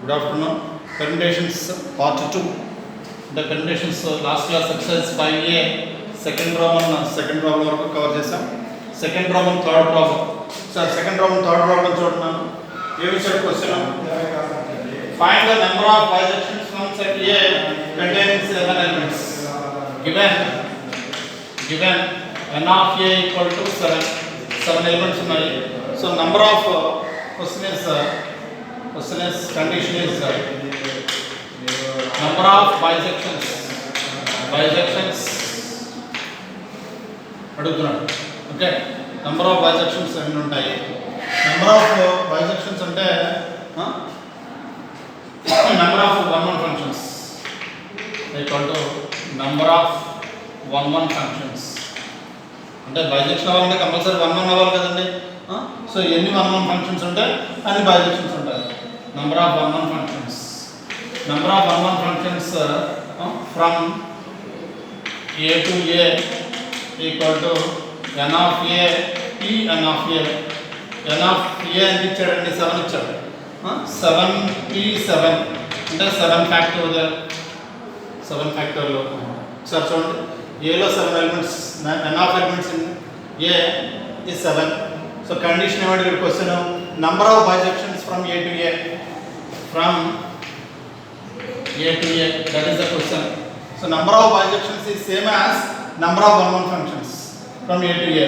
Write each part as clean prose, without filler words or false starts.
Good afternoon. Permutations part 2. The permutations last class exercise 5A second problem వరకు కవర్ చేసాం. Second problem third problem sir second problem third problem చూడండి. ఏమి ఇచ్చాడు question? Find the number of bijections from set A containing 7 elements. Given n of A equal to 7 elements ఉన్నాయి. So number of question is condition is number of bisections అడుగుతున్నాడు. Okay, number of బైసెక్షన్స్ ఎన్ని ఉంటాయి? Number of బైసెక్షన్స్ అంటే number of 1 functions equal to number of 1 functions. అంటే bisection అవ్వాలంటే compulsory 1 అవ్వాలి కదండి. So ఎన్ని 1 ఫంక్షన్స్ ఉంటాయి అన్ని బైసెక్షన్స్ ఉంటాయి. Number of 1 functions from A to A equal to n of A p n of A. n of A ఎంత ఇచ్చాడండి? 7 ఇచ్చాడు. 7p7 అంటే 7 ఫ్యాక్టోరియల్. సార్ చూడండి, ఏలో 7 elements, n of elements in A is 7. So condition ఏమంటే ఇక్కడ question number of bijections from A to A. That is the question. So number of bisections is same as number of 1 functions from A to A.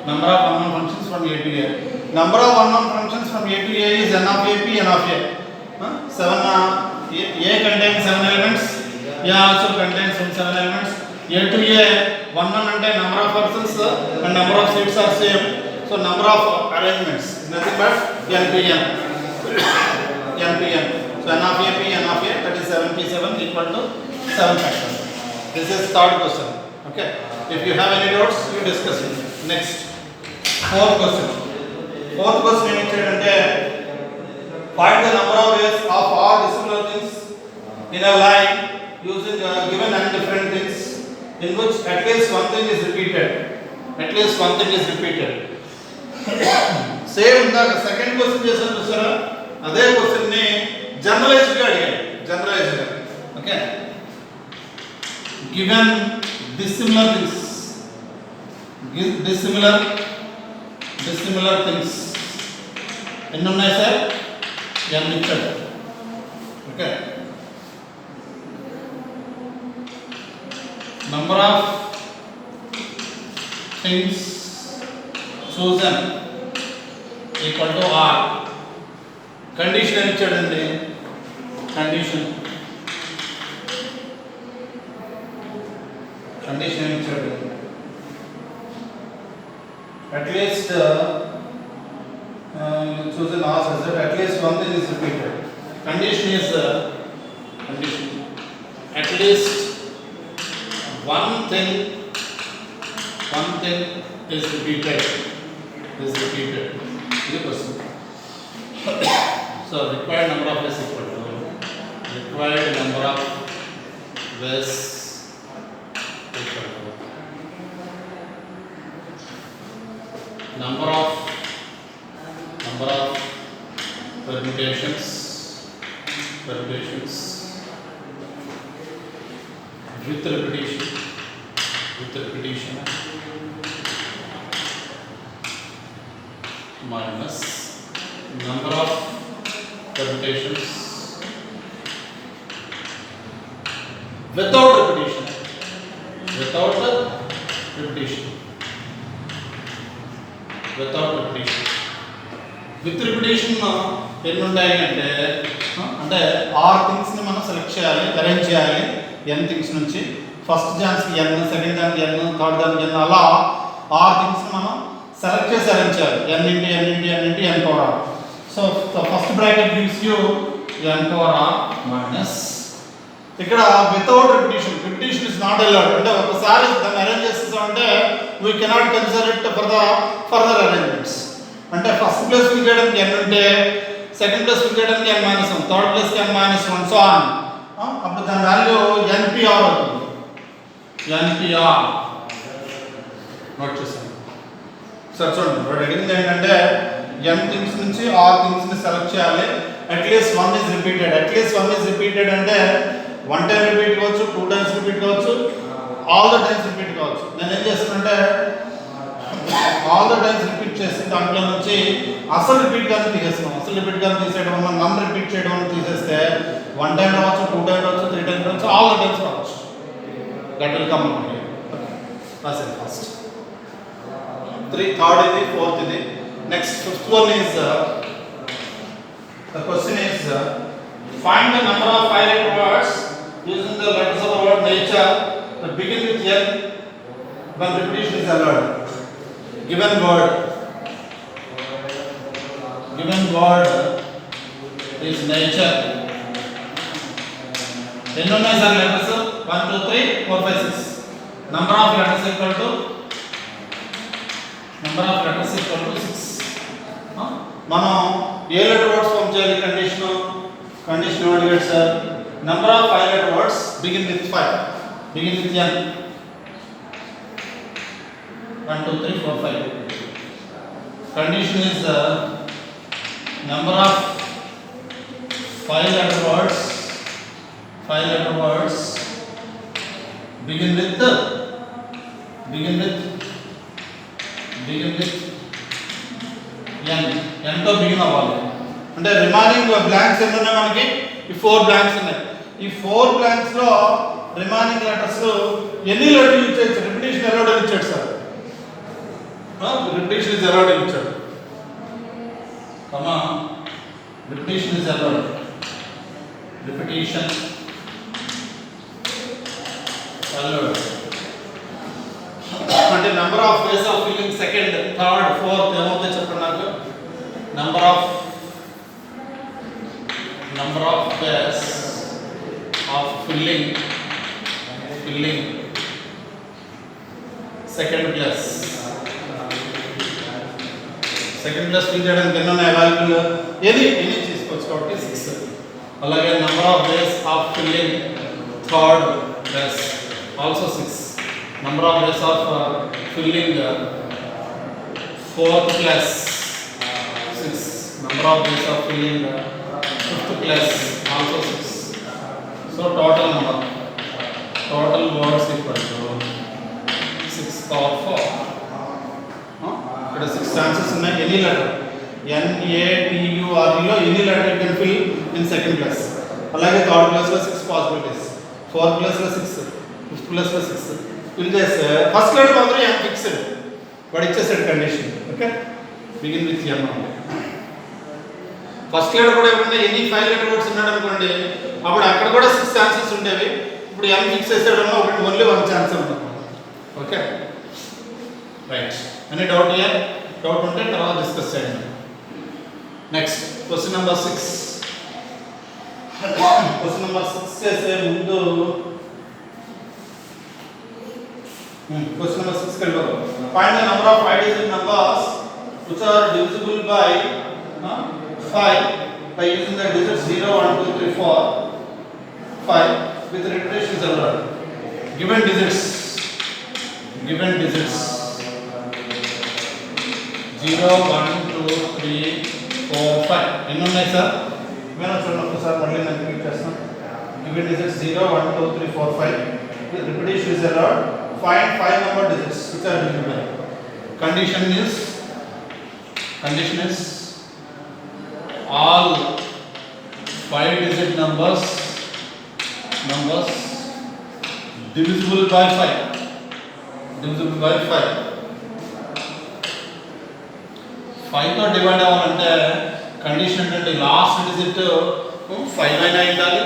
Number of 1 functions from A to A. Number of 1 functions from A to A is n of A p n of A. 7 A contains 7 elements. A also contains 7 elements. A to A 1 అంటే number of persons and number of seats are same. So number of arrangements is nothing but npn. So n of A p n of A, that is 7p7 equal to 7 factors. This is third question. Okay. If you have any doubts, you discuss it. Next, fourth question ఏమి ఇచ్చాడంటే find the number of ways of all dissimilar things in a line using given and different things in which at least one thing is repeated. Same ఇందాక second question చేశాను చూసారా, అదే question ని generalized గా అడిగాడు. Okay, given dissimilar things ఎన్ని ఉన్నాయి sir? n ఇచ్చాడు. Okay, number of things chosen equal to r. Condition ఏమి ఇచ్చాడండి? కండిషన్ ఏమి ఇచ్చాడు? at least chosen r says that at least one thing is repeated. Condition is at least one thing is repeated. This question. So required number of ways equal to required number of ways equal to number of permutations with repetition minus number of permutations without repetition. With repetition ఎన్ని ఉంటాయి అంటే are things ని మనం select చేయాలి, arrange చేయాలి. n things నుంచి first chance కి n, second దానికి n, థర్డ్ దానికి n, అలా ఆర్ థింగ్స్ ని మనం సెలెక్ట్ చేసి అరేంజ్ చేయాలి. n into n power r. So first bracket gives you n power r minus ఇక్కడ without repetition is not allowed. అంటే ఒకసారి దాన్ని అరేంజ్ చేసేసామంటే we cannot consider it for the further arrangements. అంటే ఫస్ట్ ప్లేస్ ఫిల్ చేయడానికి n ఉంటే second place fill చేయడానికి n - 1, third place కి n - 1, సో ఆన్. అప్పుడు దాని వాల్యూ npr అవుతుంది. npr నోట్ చేసాను సార్. చూడండి, వాడు అడిగింది ఏంటంటే n థింగ్స్ నుంచి r థింగ్స్ ని సెలెక్ట్ చేయాలి. At least one is repeated. At least one is repeated అంటే వన్ టైం రిపీట్ కావచ్చు, టూ టైమ్స్ రిపీట్ కావచ్చు, ఆల్ ద టైమ్స్ రిపీట్ కావచ్చు. నేను ఏం చేస్తానంటే ఆల్ ద టైమ్స్ రిపీట్ చేసి దాంట్లో నుంచి అసలు రిపీట్ గానే తీసేస్తున్నాం. అసలు రిపీట్ గానే తీసేయడం వల్ల నన్ రిపీట్ చేయడం వల్ల తీసేస్తే వన్ టైం రావచ్చు, టూ టైం రావచ్చు, త్రీ టైం రావచ్చు, ఆల్ ద టైమ్స్ రావచ్చు. That will come out. రాసేది ఫస్ట్ 3, థర్డ్ ఇది, ఫోర్త్ ఇది. Next fifth one is the question is find the number of 5-letter words using the letters of the word nature that begin with N when repetition is allowed. Given word is nature. Then one is letters 1, 2, 3, 4, 5, 6. Number of letters equal to 6. మనం ఏ letter words form చేయాలి? Condition అడిగాడు sir. Number of 5-letter words begin with 5, begin with N. 1, 2, 3, 4, 5. Condition is the number of 5-letter words begin with N తో begin అవ్వాలి. అంటే remaining blanks ఎన్ని ఉన్నాయి మనకి? ఈ 4 బ్లాంక్స్ ఉన్నాయి. ఈ 4 బ్లాంక్స్ లో రిమైనింగ్ లెటర్స్ ఎన్ని లెటర్లు యూజ్ చేయొచ్చు? రిపిటేషన్ అలౌడ్ అని ఇచ్చాడు సార్. రిపిటేషన్ ఇస్ అలౌడ్ అని ఇచ్చాడు. Repetition is allowed. Repetition allowed అంటే number of ways of filling second, third, fourth ఏమవుతాయి చెప్పండి నాకు? Number of ways of filling second place fill చేయడానికి ఎన్ని ఉన్నాయి అవైలబుల్? ఎనీ తీసుకోవచ్చు కాబట్టి 6. అలాగే number of ways of filling third place also 6. Number of ways of filling fourth plus 6. Number of ways of filling fifth plus also 6. So total words equal to 6 power 4. Here 6 chances in any letter. N, A, T, U, R, E lo any letter you can fill in second plus. Alage third plus lo 6 possibilities. Fourth plus lo 6. Fifth plus lo 6. Fill చేస్తే first letter మాత్రం M fixed, వాడు ఇచ్చేసాడు condition. Okay, begin with M. First letter కూడా ఏమన్నా any 5-letter words ఉన్నాడు అనుకోండి, అప్పుడు అక్కడ కూడా 6 ఛాన్సెస్ ఉండేవి. ఇప్పుడు M ఫిక్స్ చేసాడన్నా ఒకటి ఓన్లీ 1 ఛాన్స్ ఉంటుంది. Okay, right. Any doubt here? Doubt ఉంటే తర్వాత డిస్కస్ చేయండి. Next question number 6. Question number 6 చేసే ముందు question number 6 कर लो. Find the number of 5-digit numbers which are divisible by 5 by using the digits 0, 1, 2, 3, 4, 5 with repetition is allowed. Given digits 0, 1, 2, 3, 4, 5. ఎన్ని ఉన్నాయి sir? నేను చూడండి ఒకసారి మళ్ళీ నేను రిపీట్ చేస్తాను. Given digits 0, 1, 2, 3, 4, 5 with repetition is allowed. Find 5 number digits which are divisible. Condition is all 5-digit numbers divisible by 5. 5 తో divide అవ్వాలంటే కండిషన్ ఏంటంటే లాస్ట్ డిజిట్ 5 అయినా ఉండాలి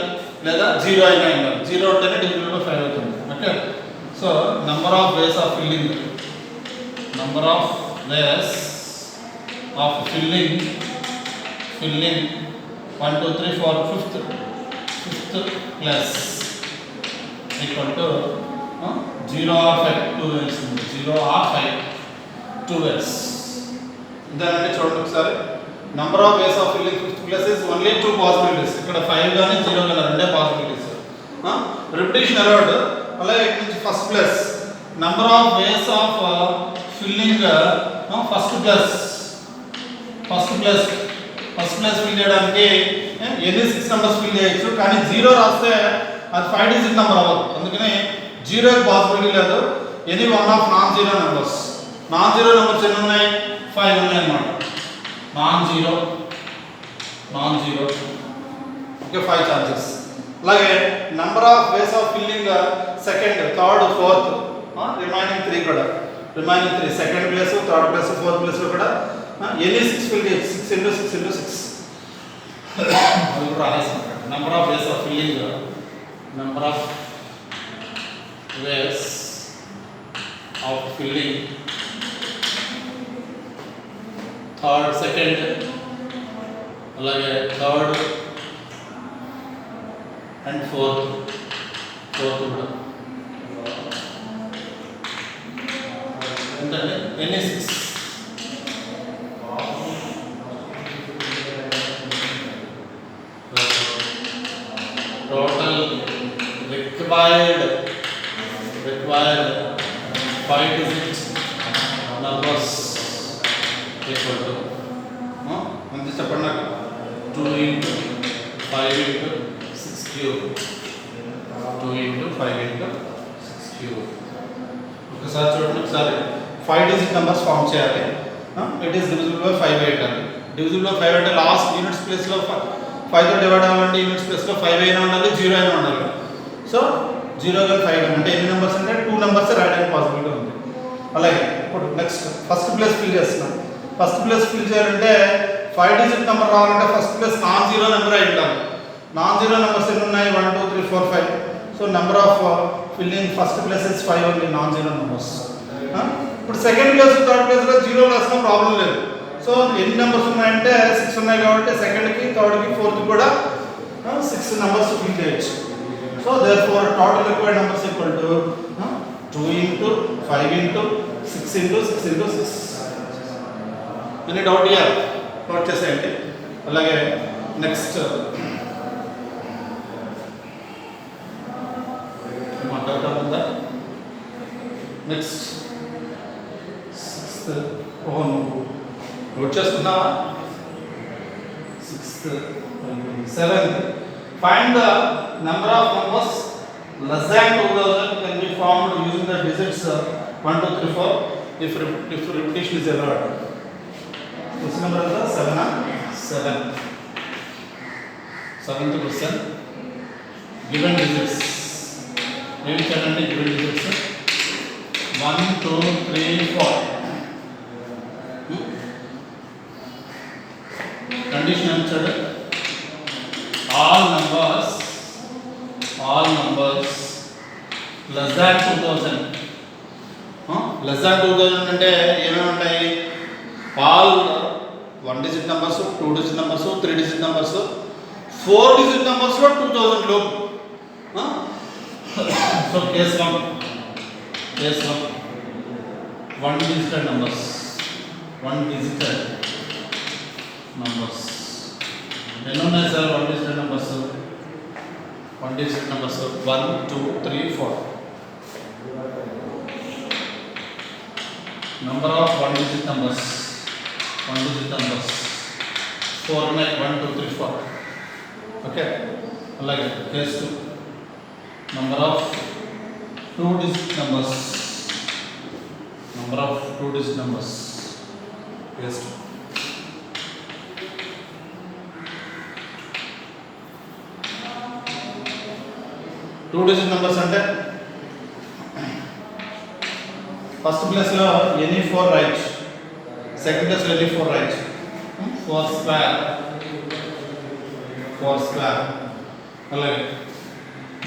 లేదా 0 అయినా ఉండాలి. 0 ఉంటేనే డివిజిబుల్ బై 5 అవుతుంది. Okay, so number of ways of filling 1, 2, 3, 4, fifth plus equal to 0 or 5, 2 ways, 0 or 5, 2 ways. ఇదంటే చూడండి ఒకసారి. number of ways of filling fifth plus is only 2 possibilities. ఇక్కడ 5 గాని 0 గాని రెండే possibilities. repetition allowed. అలాగే ఇక్కడ నుంచి first plus number of ways of filling first plus fill చేయడానికి ఎన్ని 6 నెంబర్స్ ఫిల్ చేయొచ్చు, కానీ 0 రాస్తే అది 5 డిజిట్ నెంబర్ అవ్వదు. అందుకని 0 పాసిబిలిటీ లేదు. Any one of non zero numbers. Non zero numbers ఎన్ని ఉన్నాయి? 5 ఉన్నాయి అన్నమాట. Non zero okay, 5 chances. అలాగే number of ways of filling second, third, fourth, remaining 3 కూడా. Remaining 3 second place, third place, fourth place కూడా ఎనీ 6 ఫిల్ చేయొచ్చు. 6 into 6 into 6 అది కూడా రాసేసాం. Number of ways of filling, number of ways of filling third, second, అలాగే third and fourth కూడా ఎంతంటే ఎన్ని 6 total required 5 digit numbers equal to ఎంత చెప్పండి నాకు? 2 into 5 into 6 cube. 2 into 5 into 6 cube. ఒకసారి చూడండి, ఒకసారి 5 digit numbers ఫామ్ చేయాలి. ఇట్ ఈస్ డివిజిబుల్ బై 5 8 అండి. డివిజిబుల్ బై 5 అంటే లాస్ట్ యూనిట్స్ ప్లేస్లో 5 తో డివైడ్ అవ్వాలంటే యూనిట్స్ ప్లేస్లో 5 అయినా ఉండాలి, 0 అయినా ఉండాలి. సో 0 కానీ 5 అంటే ఎన్ని నెంబర్స్ అంటే 2 నెంబర్స్ రాయడానికి పాసిబిలిటీ ఉంది. అలాగే ఇప్పుడు నెక్స్ట్ ఫస్ట్ ప్లేస్ ఫిల్ చేస్తున్నాం. ఫస్ట్ ప్లేస్ ఫిల్ చేయాలంటే 5 digit నెంబర్ రావాలంటే first place non zero number అయి ఉండాలి. నాన్ జీరో నెంబర్స్ ఎన్ని ఉన్నాయి? 1 2 3 4 5. So number of filling first place is 5 only non zero numbers. ఇప్పుడు సెకండ్ ప్లేస్, థర్డ్ ప్లేస్లో 0 రాసినా ప్రాబ్లం లేదు. సో ఎన్ని నెంబర్స్ ఉన్నాయంటే 6 ఉన్నాయి కాబట్టి సెకండ్కి, థర్డ్కి, ఫోర్త్కి కూడా 6 నెంబర్స్ ఫిల్ చేయొచ్చు. So therefore total required numbers equal to 2 into 5 into 6 into 6 into 6. Any doubt year note చేసేయండి. అలాగే నెక్స్ట్ మాట్లాడటం ఉందా? నెక్స్ట్ 6th నువ్వు నోట్ చేసుకున్నావా? 6th 7th find the number of numbers less than 2000 can be formed using the digits 1 2 3 4 if repetition is allowed. Question number is 7. 7th question. Given digits. Name channel given digits 1 2 3 4. Condition answered. All numbers less than 2000. Less than 2000 అంటే ఏమేమి ఉంటాయి? All 1 digit numbers, 2 digit numbers, 3 digit numbers, 4 digit numbers 2000 లోపు. So case 1 1 digit numbers ఎన్ని ఉన్నాయి sir? 1 digit numbers 1 2 3 4. Number of 1 digit numbers 4 ఉన్నాయి. 1 2 3 4. Okay. అలాగే case 2 number of 2 digit numbers case 2. 2 digit numbers అంటే first ప్లేస్లో ఎనీ 4 రైట్, సెకండ్ ప్లేస్లో any 4 right. 4 square. అలాగే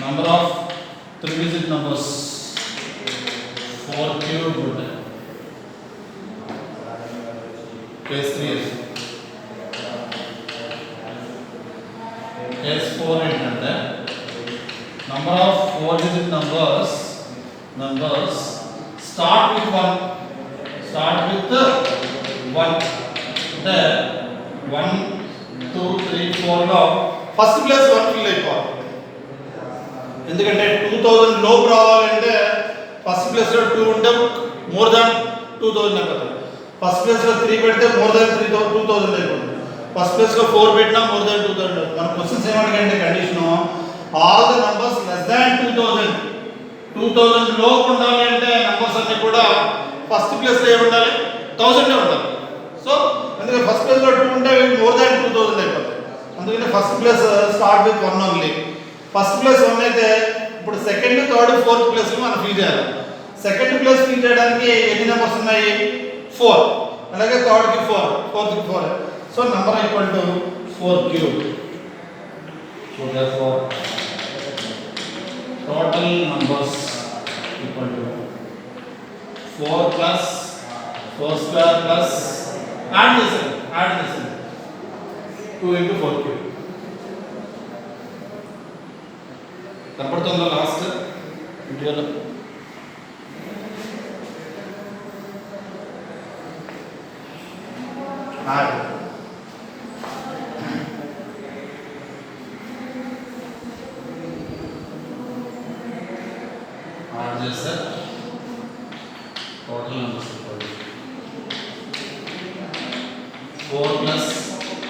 number of 3 digit numbers 4 cube ఉంటాయి. Case 3. Case 4 ఏంటంటే number of 4 digit numbers start with 1 అంటే 1 2 3 4 లో ఫస్ట్ ప్లేస్ 1 ఫిల్ అయిపోవాలి. ఎందుకంటే 2000 లోపు రావాలంటే ఫస్ట్ ప్లేస్లో 2 ఉంటే మోర్ దాన్ 2000 అయిపోతుంది. ఫస్ట్ ప్లేస్లో 3 పెడితే మోర్ దాన్ 2000 అయిపోతుంది. ఫస్ట్ ప్లేస్లో 4 పెట్టినా మోర్ దాన్ 2000. మన క్వశ్చన్స్ ఏమంటే condition all the numbers less than 2000 లోపు ఉండాలి అంటే నంబర్స్ అన్నీ కూడా ఫస్ట్ ప్లేస్లో ఏమి ఉండాలి 1000 ఉండాలి. సో అందుకని ఫస్ట్ ప్లేస్లో 2 ఉంటే మోర్ దాన్ 2000 అయిపోతుంది. అందుకని first place start with 1 only. First place 1 అయితే ఇప్పుడు సెకండ్, థర్డ్, ఫోర్త్ ప్లేస్లో మనం ఫిల్ చేయాలి. సెకండ్ ప్లేస్ ఫిల్ చేయడానికి ఎన్ని నెంబర్స్ ఉన్నాయి 4. అలాగే థర్డ్కి 4, ఫోర్త్కి 4. So number equal to 4 cube. So therefore total numbers equal to 4 plus 4 square plus add this 2 into 4 cube. కనపడుతుందా లాస్ట్ వీడియోలో? చేస్తే total numbers 4 plus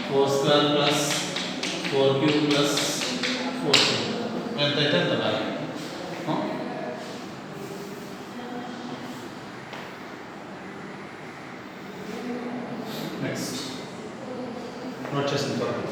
4 square plus 4 cube plus 4 cube ఎంత అయితే అంత వాల్యూ. నెక్స్ట్ నోట్ చేసిన తర్వాత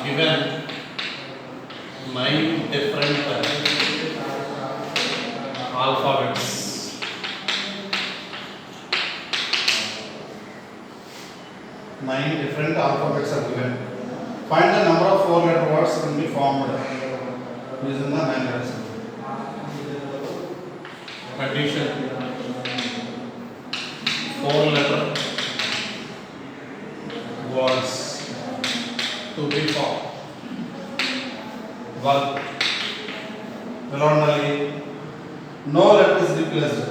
given 9 different alphabets. 9 different alphabets are given. Find the number of 4-letter words can be formed using the 9 letters. Condition 4-letter words to be formed. 1. No letter is replaced.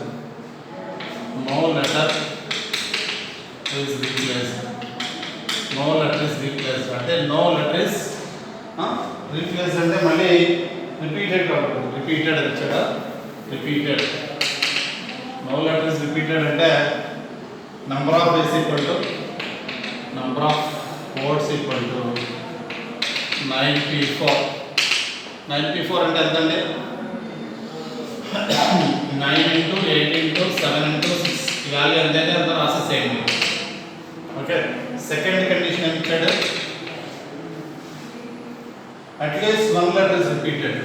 No letter is replaced. No letter is replaced. అంటే no letter is replaced అంటే మళ్ళీ repeated కాదు. repeated వచ్చాడా repeated. No letter is repeated అంటే number of is equal to number of words equal to 9p4. 9p4 అంటే ఎంత అండి 9 into 8 into 7 into 6 ఈ వాల్యూ ఎంత అయితే అంత రాసేసేయండి. ఓకే. సెకండ్ కండిషన్ ఏమి ఇచ్చాడు at least 1 letter is repeated.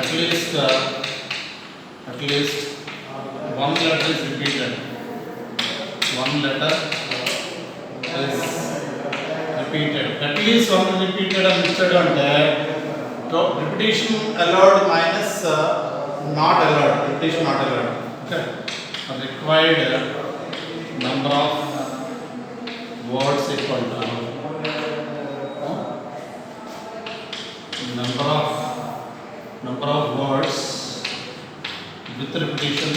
At least 1 letter is repeated. 1 letter is repeated. At least 1 repeated అని ఇచ్చాడు అంటే repetition allowed minus not allowed. Repetition not allowed. Okay. Required number of words equal to number of words with repetition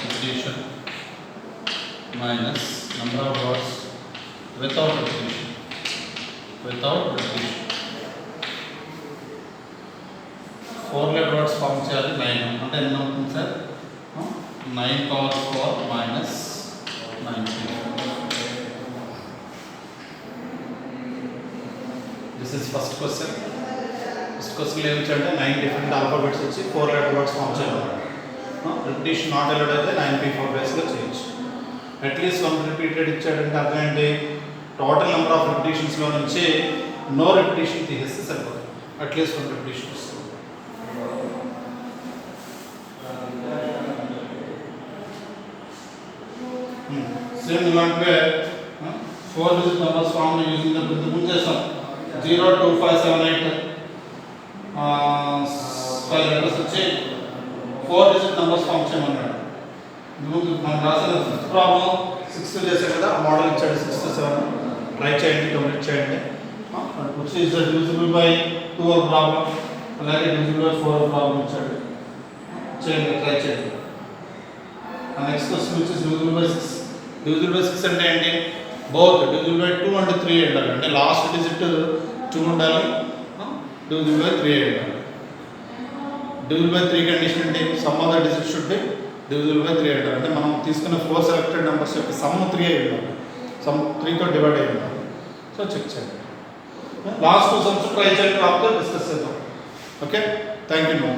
repetition minus number of words without repetition. 4-letter words form చేయాలి 9 అంటే ఎన్ని అవుతుంది sir 9 power 4 minus 9. This is first question. First question ఏమి ఇచ్చాడంటే 9 different alphabets వచ్చి 4-letter words form చేయాలి. repetition not allowed అయితే 9p4 బేస్గా చేయొచ్చు. అట్లీస్ట్ 1 రిపీటెడ్ ఇచ్చాడంటే అర్థం ఏంటి టోటల్ నెంబర్ ఆఫ్ రిపిటేషన్స్లో నుంచి నో రిపిటేషన్ తీసేస్తే సరిపోతుంది. అట్లీస్ట్ 1 రిపిటేషన్ వస్తుంది. సేమ్ ఇలాంటివే 4 digit numbers form using the ముందు చేస్తాం 0 2 5 7 8 5 లెటర్స్ వచ్చి 4 డిజిట్ నెంబర్స్ ఫామ్ చేయమన్నాడు. మనం రాసిన ఫిఫ్త్ ప్రాబ్లం 6 చేసాం కదా, ఆ మోడల్ ఇచ్చాడు 6 to 7. ట్రై చేయండి, కంప్లీట్ చేయండి. వచ్చి ఇస్ డివిజిబుల్ బై 2 ప్రాబ్లం, అలాగే డివిజిబుల్ బై 4 ప్రాబ్లం ఇచ్చాడు. చేయండి, ట్రై చేయండి. నెక్స్ట్ క్వశ్చన్ వచ్చి డివిజిబుల్ బై 6. డివిజిబుల్ బై 6 అంటే ఏంటి? బోత్ డివిజిబుల్ బై 2 and 3 ఉండాలి. అంటే లాస్ట్ డిజిట్ 2 ఉండాలి, డివిజిబుల్ బై 3 ఉండాలి. డివిజిబుల్ బై 3 కండిషన్ అంటే some of the digit should be divisible by 3 అంటారు. అంటే మనం తీసుకున్న 4 సెలెక్టెడ్ నెంబర్స్ యొక్క సమ్ 3 అయి ఉండాలి, సమ్ 3తో డివైడ్ అయి ఉండాలి. సో చెక్ చేయండి. లాస్ట్ 2 సమ్స్ ట్రై చేయండి, కాకపోతే డిస్కస్ చేద్దాం. Okay, thank you.